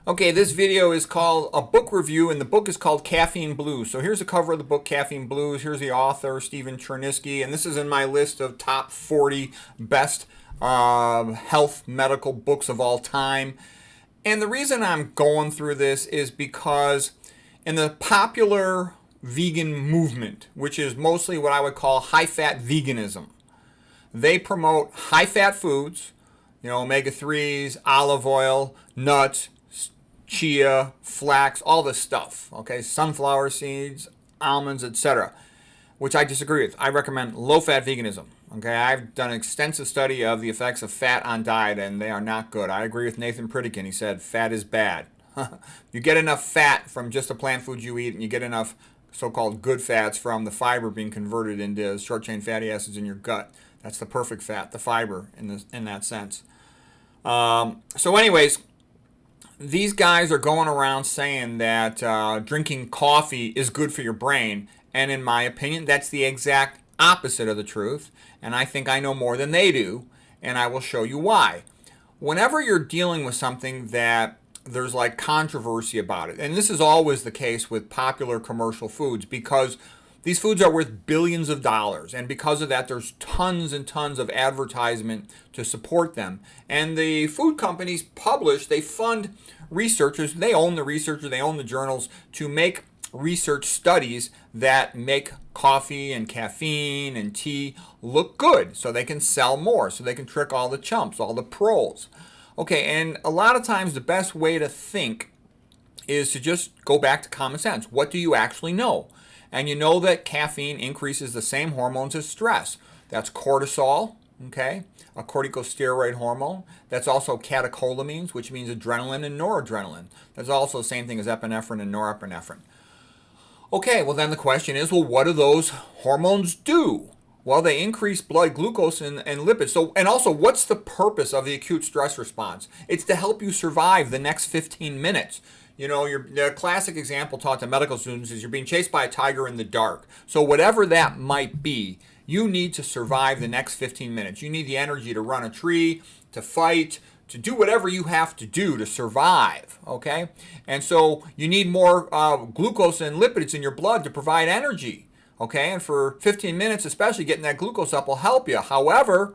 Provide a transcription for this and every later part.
Okay, this video is called a book review, and the book is called Caffeine Blues. So here's the cover of the book, Caffeine Blues. Here's the author, Stephen Cherniske, and this is in my list of top 40 best health medical books of all time. And the reason I'm going through this is because in the popular vegan movement, which is mostly what I would call high-fat veganism, they promote high-fat foods, omega-3s, olive oil, nuts, chia, flax, all this stuff, okay, sunflower seeds, almonds, etc., which I disagree with. I recommend low-fat veganism, okay? I've done an extensive study of the effects of fat on diet, and they are not good. I agree with Nathan Pritikin. He said fat is bad. You get enough fat from just the plant foods you eat, and you get enough so-called good fats from the fiber being converted into short-chain fatty acids in your gut. That's the perfect fat, the fiber in that sense. So anyways, these guys are going around saying that drinking coffee is good for your brain, and in my opinion, that's the exact opposite of the truth, and I think I know more than they do, and I will show you why. Whenever you're dealing with something that there's like controversy about it, and this is always the case with popular commercial foods, because these foods are worth billions of dollars, and because of that, there's tons and tons of advertisement to support them. And the food companies they fund researchers, they own the researchers, they own the journals, to make research studies that make coffee and caffeine and tea look good so they can sell more, so they can trick all the chumps, all the pros. Okay, and a lot of times the best way to think is to just go back to common sense. What do you actually know? And you know that caffeine increases the same hormones as stress. That's cortisol, okay, a corticosteroid hormone. That's also catecholamines, which means adrenaline and noradrenaline. That's also the same thing as epinephrine and norepinephrine. Okay, well then the question is, what do those hormones do? Well, they increase blood glucose and lipids. So, and also, what's the purpose of the acute stress response? It's to help you survive the next 15 minutes. The classic example taught to medical students is you're being chased by a tiger in the dark. So whatever that might be, you need to survive the next 15 minutes. You need the energy to run a tree, to fight, to do whatever you have to do to survive, okay? And so you need more glucose and lipids in your blood to provide energy, okay? And for 15 minutes, especially, getting that glucose up will help you. However,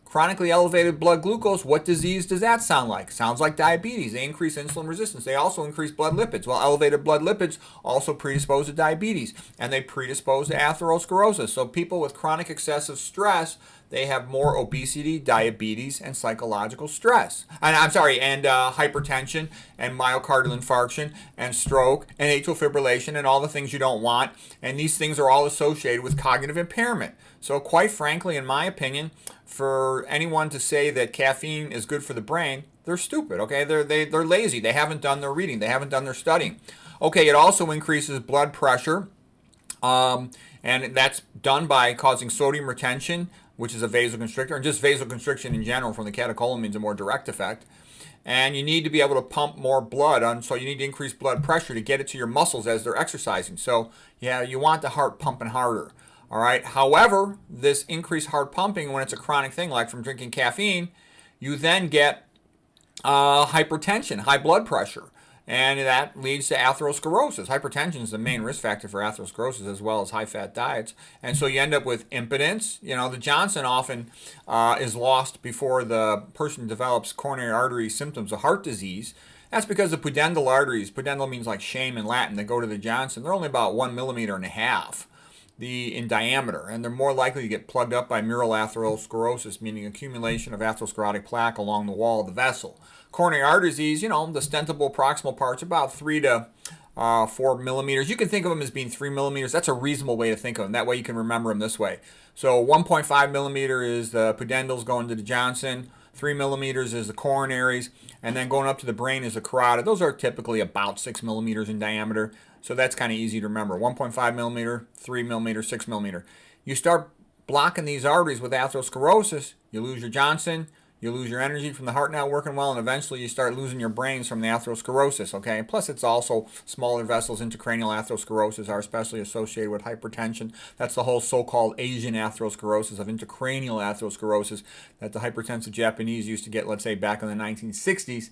chronically elevated blood glucose, what disease does that sound like? Sounds like diabetes. They increase insulin resistance. They also increase blood lipids. Well, elevated blood lipids also predispose to diabetes, and they predispose to atherosclerosis. So people with chronic excessive stress, they have more obesity, diabetes, and psychological stress. And hypertension, and myocardial infarction, and stroke, and atrial fibrillation, and all the things you don't want. And these things are all associated with cognitive impairment. So quite frankly, in my opinion, for anyone to say that caffeine is good for the brain, they're stupid, okay? They're lazy. They haven't done their reading. They haven't done their studying. Okay, it also increases blood pressure, and that's done by causing sodium retention, which is a vasoconstrictor, and just vasoconstriction in general from the catecholamines, a more direct effect. And you need to be able to pump more blood, so you need to increase blood pressure to get it to your muscles as they're exercising. So, yeah, you want the heart pumping harder. All right. However, this increased heart pumping, when it's a chronic thing, like from drinking caffeine, you then get hypertension, high blood pressure, and that leads to atherosclerosis. Hypertension is the main risk factor for atherosclerosis, as well as high-fat diets, and so you end up with impotence. The Johnson often is lost before the person develops coronary artery symptoms of heart disease. That's because the pudendal arteries, pudendal means like shame in Latin, that go to the Johnson, they're only about 1.5 millimeters in diameter, and they're more likely to get plugged up by mural atherosclerosis, meaning accumulation of atherosclerotic plaque along the wall of the vessel. Coronary artery disease, the stentable proximal parts, about 3 to 4 millimeters. You can think of them as being 3 millimeters. That's a reasonable way to think of them. That way you can remember them this way. So 1.5 millimeter is the pudendals going to the Johnson, 3 millimeters is the coronaries, and then going up to the brain is the carotid. Those are typically about 6 millimeters in diameter. So that's kind of easy to remember. 1.5 millimeter, 3 millimeter, 6 millimeter. You start blocking these arteries with atherosclerosis, you lose your Johnson, you lose your energy from the heart not working well, and eventually you start losing your brains from the atherosclerosis, okay? Plus, it's also smaller vessels. Intracranial atherosclerosis are especially associated with hypertension. That's the whole so-called Asian atherosclerosis, of intracranial atherosclerosis, that the hypertensive Japanese used to get, let's say, back in the 1960s.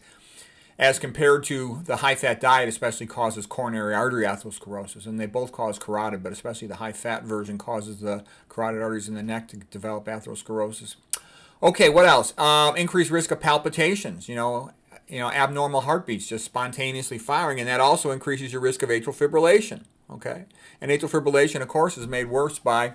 as compared to the high-fat diet, especially causes coronary artery atherosclerosis, and they both cause carotid, but especially the high-fat version causes the carotid arteries in the neck to develop atherosclerosis. Okay, what else? Increased risk of palpitations. Abnormal heartbeats just spontaneously firing, and that also increases your risk of atrial fibrillation. Okay, and atrial fibrillation, of course, is made worse by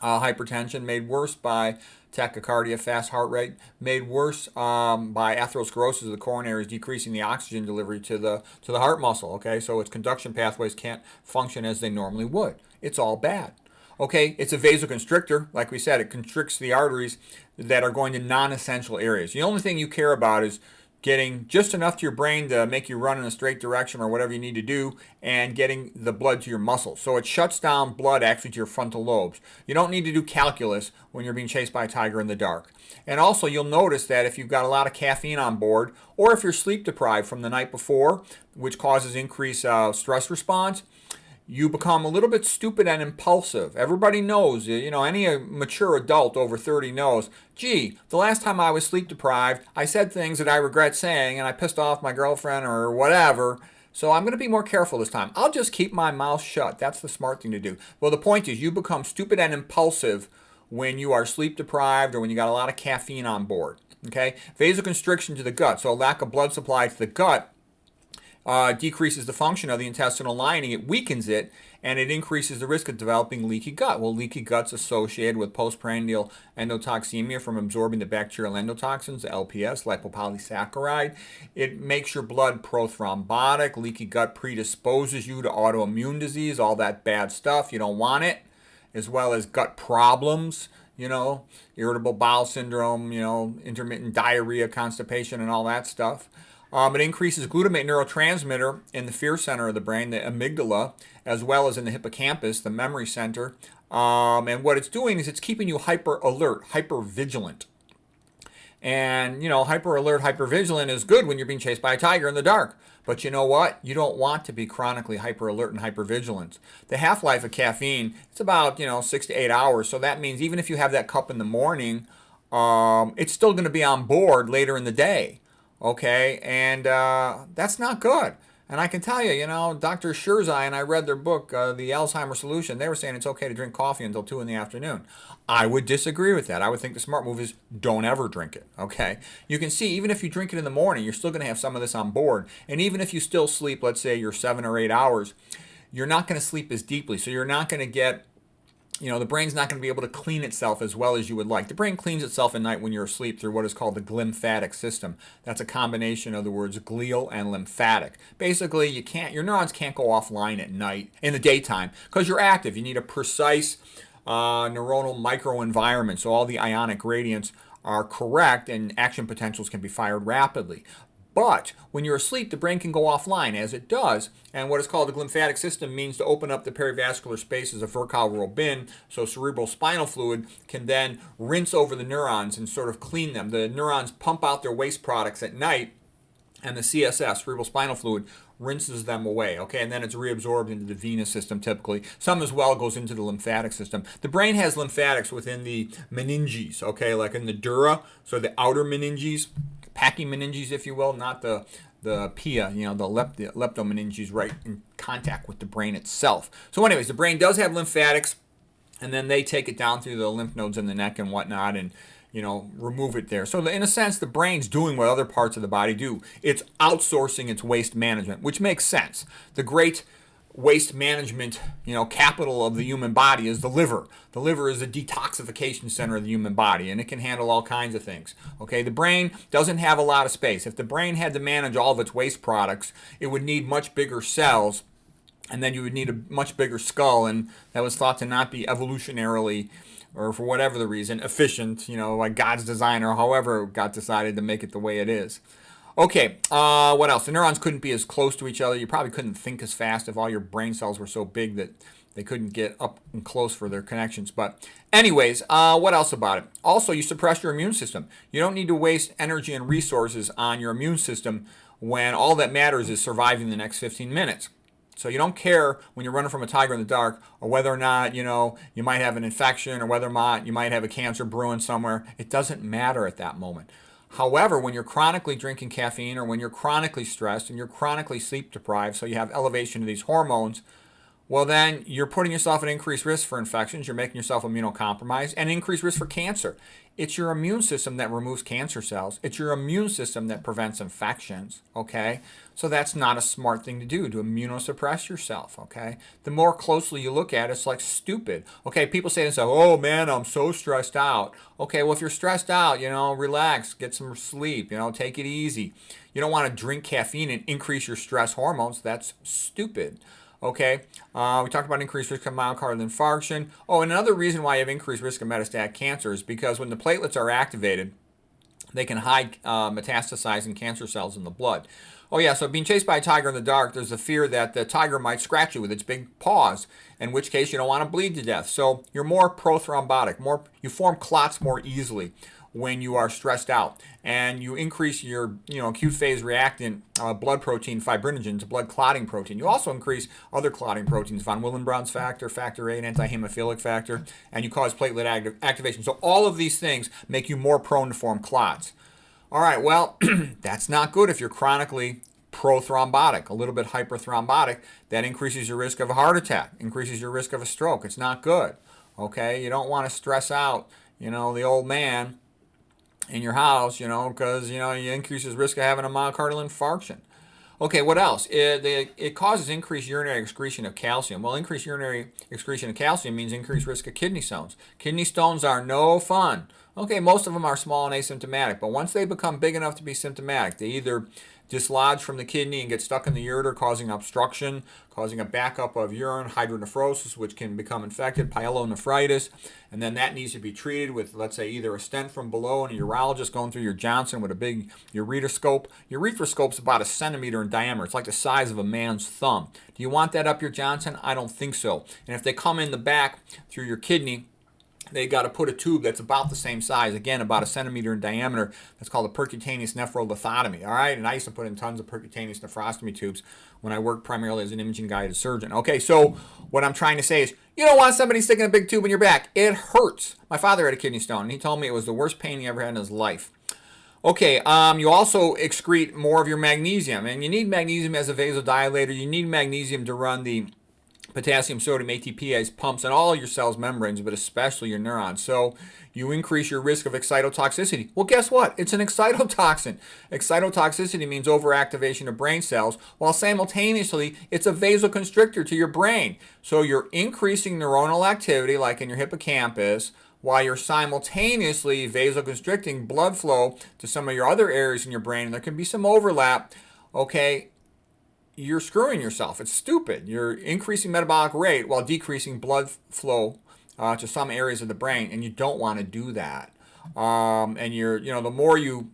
hypertension, made worse by tachycardia, fast heart rate, made worse by atherosclerosis of the coronaries, decreasing the oxygen delivery to the heart muscle. Okay, so its conduction pathways can't function as they normally would. It's all bad. Okay, it's a vasoconstrictor. Like we said, it constricts the arteries that are going to non-essential areas. The only thing you care about is getting just enough to your brain to make you run in a straight direction or whatever you need to do, and getting the blood to your muscles. So it shuts down blood actually to your frontal lobes. You don't need to do calculus when you're being chased by a tiger in the dark. And also you'll notice that if you've got a lot of caffeine on board, or if you're sleep deprived from the night before, which causes increased stress response, you become a little bit stupid and impulsive. Everybody knows, any mature adult over 30 knows, gee, the last time I was sleep deprived, I said things that I regret saying, and I pissed off my girlfriend or whatever, so I'm going to be more careful this time. I'll just keep my mouth shut. That's the smart thing to do. Well, the point is, you become stupid and impulsive when you are sleep deprived or when you got a lot of caffeine on board. Okay? Vasoconstriction to the gut, so a lack of blood supply to the gut, decreases the function of the intestinal lining, it weakens it, and it increases the risk of developing leaky gut. Well, leaky gut's associated with postprandial endotoxemia from absorbing the bacterial endotoxins, the LPS, lipopolysaccharide. It makes your blood prothrombotic. Leaky gut predisposes you to autoimmune disease, all that bad stuff. You don't want it, as well as gut problems, irritable bowel syndrome, intermittent diarrhea, constipation, and all that stuff. It increases glutamate neurotransmitter in the fear center of the brain, the amygdala, as well as in the hippocampus, the memory center. And what it's doing is it's keeping you hyper alert, hyper vigilant. And, hyper alert, hyper vigilant is good when you're being chased by a tiger in the dark. But you know what? You don't want to be chronically hyper alert and hyper vigilant. The half-life of caffeine, it's about, 6 to 8 hours. So that means even if you have that cup in the morning, it's still going to be on board later in the day. Okay, and that's not good. And I can tell you, Dr. Scherzai, and I read their book, The Alzheimer's Solution, they were saying it's okay to drink coffee until 2 in the afternoon. I would disagree with that. I would think the smart move is don't ever drink it, okay? You can see, even if you drink it in the morning, you're still going to have some of this on board. And even if you still sleep, let's say you're 7 or 8 hours, you're not going to sleep as deeply. So you're not going to get the brain's not going to be able to clean itself as well as you would like. The brain cleans itself at night when you're asleep through what is called the glymphatic system. That's a combination of the words glial and lymphatic. Basically, your neurons can't go offline at night, in the daytime, because you're active. You need a precise neuronal microenvironment, so all the ionic gradients are correct and action potentials can be fired rapidly. But when you're asleep, the brain can go offline, as it does. And what is called the glymphatic system means to open up the perivascular spaces of vertebral bin, so cerebral spinal fluid can then rinse over the neurons and sort of clean them. The neurons pump out their waste products at night, and the CSF, cerebral spinal fluid, rinses them away, okay? And then it's reabsorbed into the venous system typically. Some as well goes into the lymphatic system. The brain has lymphatics within the meninges, okay, like in the dura, so the outer meninges, pachymeninges, if you will, not the pia, the leptomeninges, right in contact with the brain itself. So anyways, the brain does have lymphatics, and then they take it down through the lymph nodes in the neck and whatnot, and remove it there. So in a sense, the brain's doing what other parts of the body do. It's outsourcing its waste management, which makes sense. The great waste management, capital of the human body is the liver. The liver is the detoxification center of the human body, and it can handle all kinds of things. Okay, the brain doesn't have a lot of space. If the brain had to manage all of its waste products, it would need much bigger cells, and then you would need a much bigger skull, and that was thought to not be evolutionarily, or for whatever the reason, efficient, like God's design, or however God decided to make it the way it is. Okay, what else? The neurons couldn't be as close to each other. You probably couldn't think as fast if all your brain cells were so big that they couldn't get up and close for their connections. But anyways, what else about it? Also, you suppress your immune system. You don't need to waste energy and resources on your immune system when all that matters is surviving the next 15 minutes. So you don't care when you're running from a tiger in the dark, or whether or not, you might have an infection, or whether or not you might have a cancer brewing somewhere. It doesn't matter at that moment. However, when you're chronically drinking caffeine or when you're chronically stressed and you're chronically sleep deprived, so you have elevation of these hormones, well, then you're putting yourself at increased risk for infections. You're making yourself immunocompromised and increased risk for cancer. It's your immune system that removes cancer cells. It's your immune system that prevents infections, okay? So that's not a smart thing to do, to immunosuppress yourself, okay? The more closely you look at it, it's like stupid. Okay, people say this, oh man, I'm so stressed out. Okay, well, if you're stressed out, relax, get some sleep, take it easy. You don't want to drink caffeine and increase your stress hormones. That's stupid. Okay, we talked about increased risk of myocardial infarction. Oh, and another reason why you have increased risk of metastatic cancer is because when the platelets are activated, they can hide metastasizing cancer cells in the blood. Oh yeah, so being chased by a tiger in the dark, there's a fear that the tiger might scratch you with its big paws, in which case you don't want to bleed to death. So you're more prothrombotic, you form clots more easily when you are stressed out, and you increase your acute phase reactant blood protein fibrinogen to blood clotting protein. You also increase other clotting proteins, von Willebrand's factor, factor VIII, antihemophilic factor, and you cause platelet activation. So all of these things make you more prone to form clots. All right, well, that's not good if you're chronically prothrombotic, a little bit hyperthrombotic. That increases your risk of a heart attack, increases your risk of a stroke. It's not good. Okay, you don't want to stress out, the old man in your house, because, you increases risk of having a myocardial infarction. Okay, what else? It causes increased urinary excretion of calcium. Well, increased urinary excretion of calcium means increased risk of kidney stones. Kidney stones are no fun. Okay, most of them are small and asymptomatic, but once they become big enough to be symptomatic, they either dislodge from the kidney and get stuck in the ureter, causing obstruction, causing a backup of urine, hydronephrosis, which can become infected, pyelonephritis, and then that needs to be treated with, let's say, either a stent from below and a urologist going through your Johnson with a big urethroskope. Urethroskope's about 1 centimeter in diameter. It's like the size of a man's thumb. Do you want that up your Johnson? I don't think so. And if they come in the back through your kidney, they got to put a tube that's about the same size, again, about 1 centimeter in diameter. That's called a percutaneous nephrolithotomy, all right? And I used to put in tons of percutaneous nephrostomy tubes when I worked primarily as an imaging-guided surgeon. Okay, so what I'm trying to say is you don't want somebody sticking a big tube in your back. It hurts. My father had a kidney stone, and he told me it was the worst pain he ever had in his life. Okay, you also excrete more of your magnesium, and you need magnesium as a vasodilator. You need magnesium to run the potassium sodium ATPase pumps in all your cells' membranes, but especially your neurons. So you increase your risk of excitotoxicity. Well, guess what? It's an excitotoxin. Excitotoxicity means overactivation of brain cells, while simultaneously it's a vasoconstrictor to your brain. So you're increasing neuronal activity, like in your hippocampus, while you're simultaneously vasoconstricting blood flow to some of your other areas in your brain, and there can be some overlap. Okay, you're screwing yourself. It's stupid. You're increasing metabolic rate while decreasing blood flow to some areas of the brain, and you don't want to do that. And the more you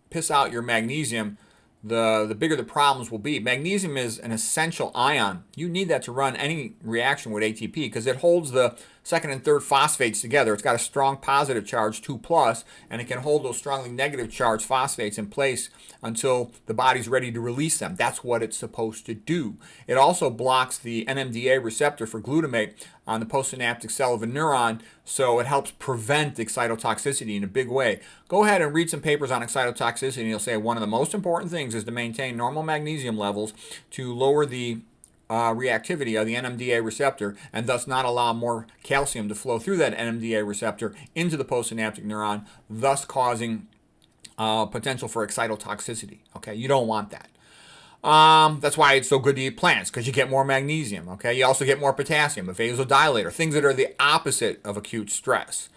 piss out your magnesium, the bigger the problems will be. Magnesium is an essential ion. You need that to run any reaction with ATP because it holds the second and third phosphates together. It's got a strong positive charge, 2+, and it can hold those strongly negative charged phosphates in place until the body's ready to release them. That's what it's supposed to do. It also blocks the NMDA receptor for glutamate on the postsynaptic cell of a neuron, so it helps prevent excitotoxicity in a big way. Go ahead and read some papers on excitotoxicity, and you'll say one of the most important things is to maintain normal magnesium levels to lower the reactivity of the NMDA receptor and thus not allow more calcium to flow through that NMDA receptor into the postsynaptic neuron, thus causing potential for excitotoxicity. Okay, you don't want that. That's why it's so good to eat plants, because you get more magnesium. Okay, you also get more potassium, a vasodilator, things that are the opposite of acute stress.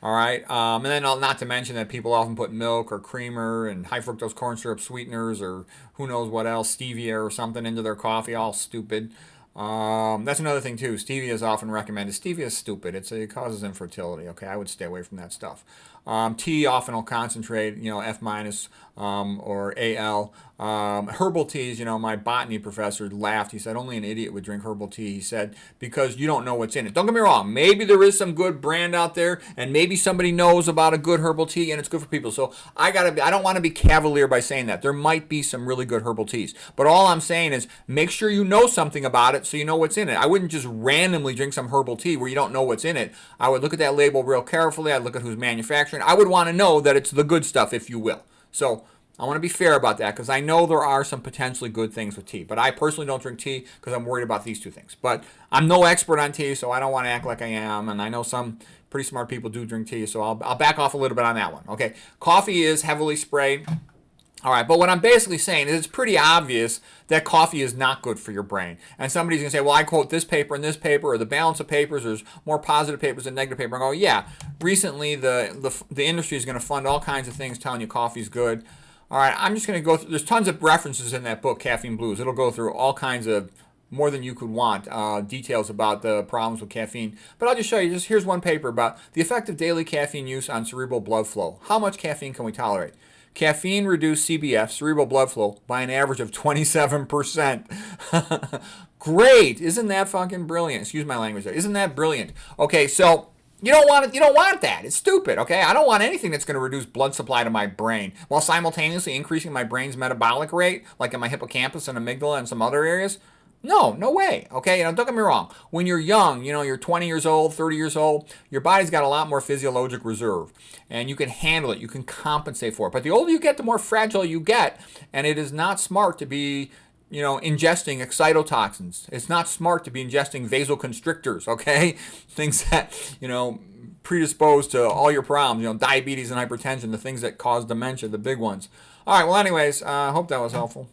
All right, and then not to mention that people often put milk or creamer and high fructose corn syrup sweeteners or who knows what else, stevia or something into their coffee, all stupid. That's another thing too. Stevia is often recommended. Stevia is stupid. It causes infertility. Okay, I would stay away from that stuff. Tea often will concentrate, F minus or AL. Herbal teas, my botany professor laughed. He said only an idiot would drink herbal tea. He said because you don't know what's in it. Don't get me wrong. Maybe there is some good brand out there, and maybe somebody knows about a good herbal tea, and it's good for people. So I don't want to be cavalier by saying that. There might be some really good herbal teas, but all I'm saying is make sure you know something about it so you know what's in it. I wouldn't just randomly drink some herbal tea where you don't know what's in it. I would look at that label real carefully. I'd look at who's manufacturing manufacturing, I would want to know that it's the good stuff, if you will. So I want to be fair about that because I know there are some potentially good things with tea. But I personally don't drink tea because I'm worried about these two things. But I'm no expert on tea, so I don't want to act like I am. And I know some pretty smart people do drink tea, so I'll back off a little bit on that one. Okay, coffee is heavily sprayed. All right, but what I'm basically saying is it's pretty obvious that coffee is not good for your brain. And somebody's going to say, well, I quote this paper and this paper, or the balance of papers, there's more positive papers than negative paper. I go, yeah, recently the industry is going to fund all kinds of things telling you coffee's good. All right, I'm just going to go through, there's tons of references in that book, Caffeine Blues. It'll go through all kinds of, more than you could want, details about the problems with caffeine. But I'll just show you, here's one paper about the effect of daily caffeine use on cerebral blood flow. How much caffeine can we tolerate? Caffeine reduced CBF, cerebral blood flow, by an average of 27%. Great. Isn't that fucking brilliant? Excuse my language there. Isn't that brilliant? Okay, so you don't want it, you don't want that. It's stupid, okay? I don't want anything that's going to reduce blood supply to my brain while simultaneously increasing my brain's metabolic rate, like in my hippocampus and amygdala and some other areas. No way. Okay, don't get me wrong. When you're young, you're 20 years old, 30 years old, your body's got a lot more physiologic reserve, and you can handle it. You can compensate for it. But the older you get, the more fragile you get, and it is not smart to be, ingesting excitotoxins. It's not smart to be ingesting vasoconstrictors. Okay, things that predispose to all your problems. Diabetes and hypertension, the things that cause dementia, the big ones. All right. Well, anyways, I hope that was helpful.